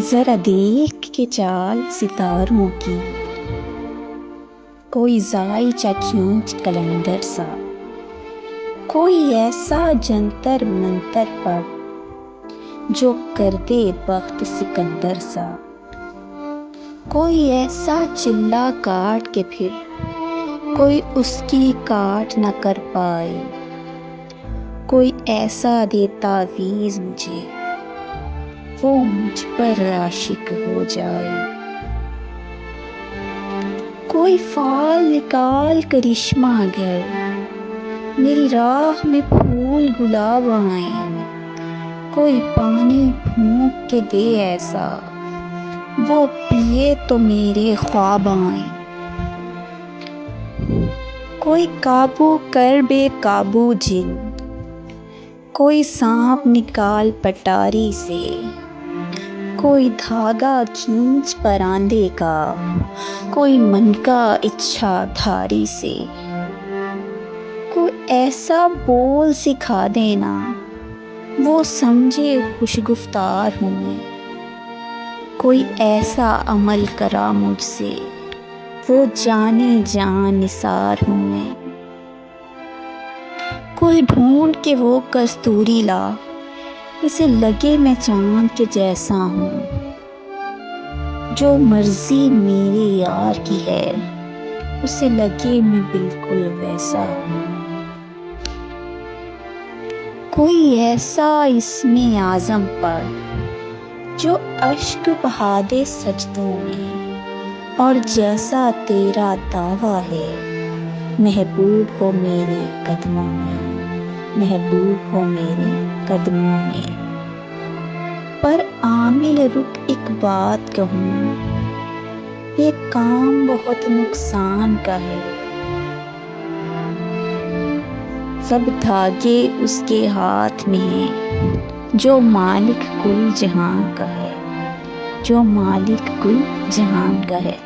ذرا دیکھ کے چال ستاروں کی، کوئی زائچہ کھینچ کلندر سا، کوئی ایسا جنتر منتر پڑھ جو کر دے بخت سکندر سا، کوئی ایسا چلا کاٹ کے پھر کوئی اس کی کاٹ نہ کر پائے، کوئی ایسا دے تعویذ مجھے وہ مجھ پر عاشق ہو جائے، کوئی فال نکال کرشمہ گر میری راہ میں پھول گلاب آئیں، کوئی پانی پھونک کے دے ایسا وہ پیے تو میرے خواب آئیں، کوئی قابو کر بے قابو جن، کوئی سانپ نکال پٹاری سے، کوئی دھاگا کھینچ پراندے کا، کوئی منگا اچھا دھاری سے، کوئی ایسا بول سکھا دینا وہ سمجھے خوش گفتار ہوں میں، کوئی ایسا عمل کرا مجھ سے وہ جانے جان نثار ہوں میں، کوئی ڈھونڈ کے وہ کستوری لا اسے لگے میں چاند کے جیسا ہوں، جو مرضی میرے یار کی ہے اسے لگے میں بالکل ویسا ہوں، کوئی ایسا اسم اعظم پڑھ جو اشک بہا دے سجدوں میں، اور جیسا تیرا دعویٰ ہے محبوب ہو میرے قدموں میں، محبوب ہو میرے قدموں میں، پر عامل رک ایک بات کہوں، یہ کام بہت نقصان کا ہے، سب دھاگے اس کے ہاتھ میں ہیں جو مالک کل جہاں کا ہے، جو مالک کل جہان کا ہے۔